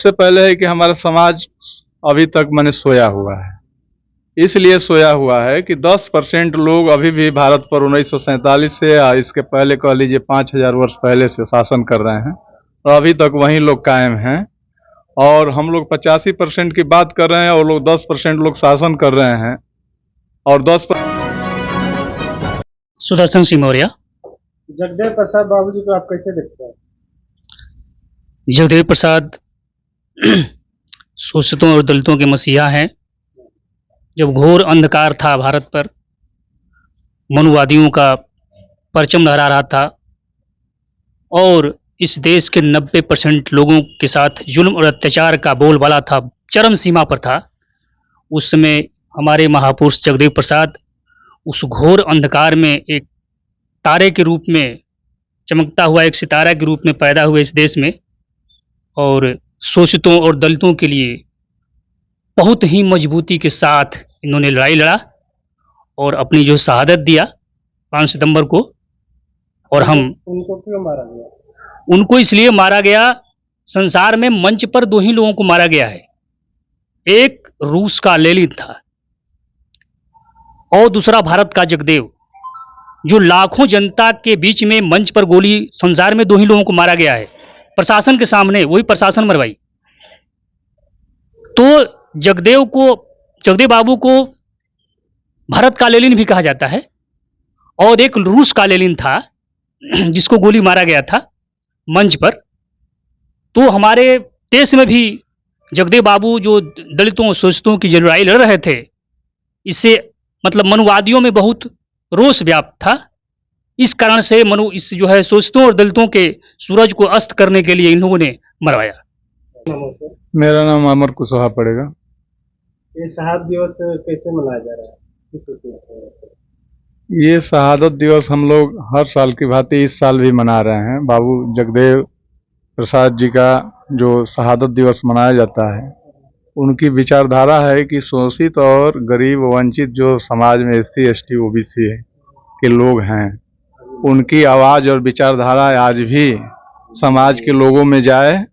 सबसे पहले है कि हमारा समाज अभी तक मैंने सोया हुआ है। इसलिए सोया हुआ है कि 10% लोग अभी भी भारत पर 1947 से या इसके पहले कह लीजिए 5000 वर्ष पहले से शासन कर रहे हैं और अभी तक वही लोग कायम हैं। और हम लोग 85% की बात कर रहे हैं और लोग 10% लोग शासन कर रहे हैं और 10। सुदर्शन सिंह मौर्य। जगदेव प्रसाद बाबू जी को आप कैसे देखते हैं? जगदेव प्रसाद शोषितों और दलितों के मसीहा हैं। जब घोर अंधकार था भारत पर, मनुवादियों का परचम लहरा रहा था और इस देश के 90% लोगों के साथ जुल्म और अत्याचार का बोलबाला था, चरम सीमा पर था, उस समय हमारे महापुरुष जगदेव प्रसाद उस घोर अंधकार में एक तारे के रूप में, चमकता हुआ एक सितारा के रूप में पैदा हुए इस देश में और शोषितों और दलितों के लिए बहुत ही मजबूती के साथ इन्होंने लड़ाई लड़ा और अपनी जो शहादत दिया 5 सितंबर को। और हम उनको क्यों मारा गया? उनको इसलिए मारा गया, संसार में मंच पर 2 ही लोगों को मारा गया है। एक रूस का लेनिन था और दूसरा भारत का जगदेव, जो लाखों जनता के बीच में मंच पर गोली, संसार में 2 ही लोगों को मारा गया है, प्रशासन के सामने, वही प्रशासन मरवाई। तो जगदेव बाबू को भारत का लेनिन भी कहा जाता है। और एक रूस का लेनिन था जिसको गोली मारा गया था मंच पर। तो हमारे देश में भी जगदेव बाबू जो दलितों शोषितों की जो लड़ाई लड़ रहे थे, इससे मतलब मनुवादियों में बहुत रोष व्याप्त था। इस कारण से इस जो है शोषितों और दलितों के सूरज को अस्त करने के लिए इन लोगों ने मरवाया। मेरा नाम अमर कुशवाहा पड़ेगा। ये शहादत दिवस कैसे मनाया जा रहा है? किस रूप में? ये शहादत दिवस हम लोग हर साल की भांति इस साल भी मना रहे हैं। बाबू जगदेव प्रसाद जी का जो शहादत दिवस मनाया जाता है, उनकी विचारधारा है कि शोषित और गरीब वंचित जो समाज में SC ST OBC के लोग हैं, उनकी आवाज़ और विचारधारा आज भी समाज के लोगों में जाए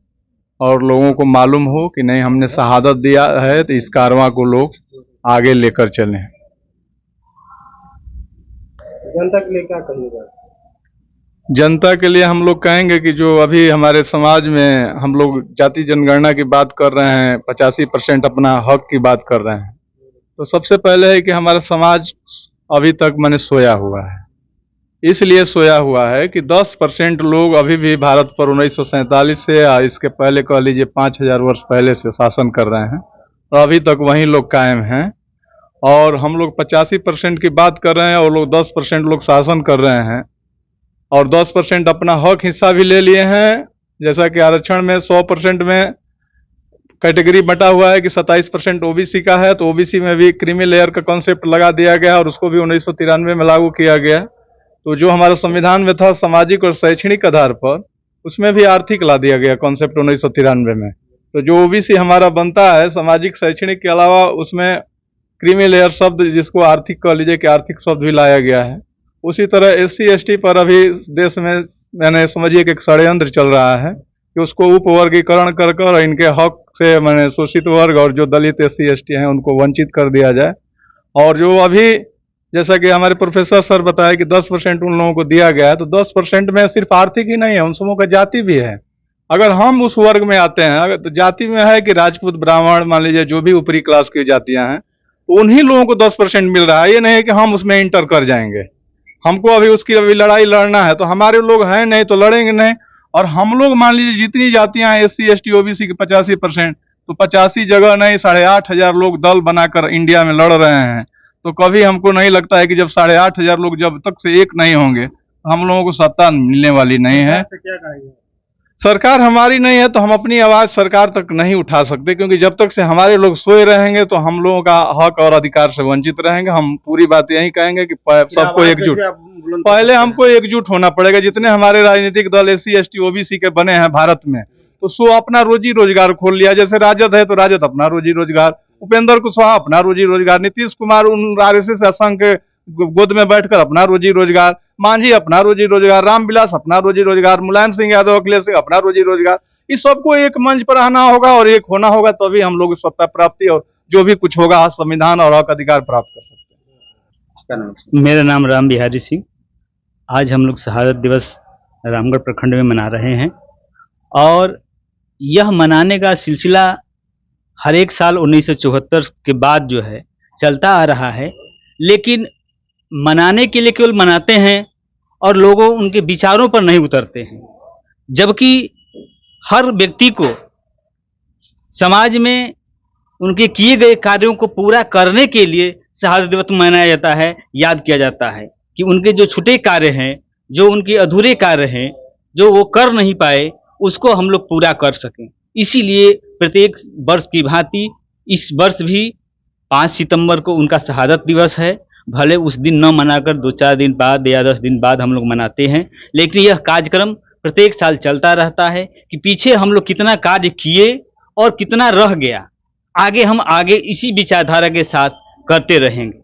और लोगों को मालूम हो कि नहीं, हमने शहादत दिया है तो इस कारवां को लोग आगे लेकर चलें। जनता के लिए क्या कहिएगा? जनता के लिए हम लोग कहेंगे कि जो अभी हमारे समाज में हम लोग जाति जनगणना की बात कर रहे हैं, 85% अपना हक की बात कर रहे हैं, तो सबसे पहले है कि हमारा समाज अभी तक मैंने सोया हुआ है। इसलिए सोया हुआ है कि 10% लोग अभी भी भारत पर 1947 से या इसके पहले कह लीजिए 5000 वर्ष पहले से शासन कर रहे हैं और अभी तक वही लोग कायम हैं। और हम लोग 85% की बात कर रहे हैं और लोग 10% लोग शासन कर रहे हैं और 10% अपना हक हिस्सा भी ले लिए हैं। जैसा कि आरक्षण में 100% में कैटेगरी बटा हुआ है कि 27% OBC का है, तो OBC में भी क्रीमी लेयर का कॉन्सेप्ट लगा दिया गया और उसको भी 1993 में लागू किया गया। तो जो हमारा संविधान में था सामाजिक और शैक्षणिक आधार पर, उसमें भी आर्थिक ला दिया गया कॉन्सेप्ट 1993 में। तो जो OBC हमारा बनता है सामाजिक शैक्षणिक के अलावा, उसमें क्रीमी लेयर शब्द, जिसको आर्थिक कह लीजिए कि आर्थिक शब्द भी लाया गया है। उसी तरह SC ST पर अभी देश में मैंने समझिए कि एक षड्यंत्र चल रहा है कि उसको उपवर्गीकरण कर इनके हक से मैंने शोषित वर्ग और जो दलित SC ST हैं उनको वंचित कर दिया जाए। और जो अभी जैसा कि हमारे प्रोफेसर सर बताया कि 10% उन लोगों को दिया गया है, तो 10% में सिर्फ आर्थिक ही नहीं है, उन सबों का जाति भी है। अगर हम उस वर्ग में आते हैं, अगर तो जाति में है कि राजपूत, ब्राह्मण, मान लीजिए जो भी ऊपरी क्लास की जातियां हैं, तो उन्हीं लोगों को 10% मिल रहा है। ये नहीं है कि हम उसमें इंटर कर जाएंगे, हमको अभी उसकी अभी लड़ाई लड़ना है, तो हमारे लोग हैं नहीं तो लड़ेंगे नहीं। और हम लोग मान लीजिए जितनी जातियां हैं SC ST OBC के 85%, तो 85 जगह नहीं 8500 लोग दल बनाकर इंडिया में लड़ रहे हैं। तो कभी हमको नहीं लगता है कि जब 8500 लोग जब तक से एक नहीं होंगे, तो हम लोगों को सत्ता मिलने वाली नहीं है। क्या कहेंगे? सरकार हमारी नहीं है तो हम अपनी आवाज सरकार तक नहीं उठा सकते, क्योंकि जब तक से हमारे लोग सोए रहेंगे तो हम लोगों का हक और अधिकार से वंचित रहेंगे। हम पूरी बात यही कहेंगे कि सबको एकजुट, पहले हमको एकजुट होना पड़ेगा। जितने हमारे राजनीतिक दल SC ST OBC के बने हैं भारत में, तो सो अपना रोजी रोजगार खोल लिया। जैसे राजद है तो राजद अपना रोजी रोजगार, उपेंद्र कुशवाहा अपना रोजी रोजगार, नीतीश कुमार उन RSS असंघ के गोद में बैठकर अपना रोजी रोजगार, मांझी अपना रोजी रोजगार, रामविलास अपना रोजी रोजगार, मुलायम सिंह यादव, अखिलेश सिंह अपना रोजी रोजगार। इस सबको एक मंच पर आना होगा और एक होना होगा, तो अभी हम लोग सत्ता प्राप्ति और जो भी कुछ होगा संविधान और हक अधिकार प्राप्त कर सकते हैं। मेरा नाम राम बिहारी सिंह। आज हम लोग शहादत दिवस रामगढ़ प्रखंड में मना रहे हैं और यह मनाने का सिलसिला हर एक साल 1974 के बाद जो है चलता आ रहा है, लेकिन मनाने के लिए केवल मनाते हैं और लोगों उनके विचारों पर नहीं उतरते हैं, जबकि हर व्यक्ति को समाज में उनके किए गए कार्यों को पूरा करने के लिए शहादत दिवस मनाया जाता है, याद किया जाता है कि उनके जो छूटे कार्य हैं, जो उनके अधूरे कार्य हैं, जो वो कर नहीं पाए, उसको हम लोग पूरा कर सकें। इसीलिए प्रत्येक वर्ष की भांति इस वर्ष भी 5 सितंबर को उनका शहादत दिवस है। भले उस दिन न मनाकर 2-4 दिन बाद या 10 दिन बाद हम लोग मनाते हैं, लेकिन यह कार्यक्रम प्रत्येक साल चलता रहता है कि पीछे हम लोग कितना कार्य किए और कितना रह गया। आगे हम इसी विचारधारा के साथ करते रहेंगे।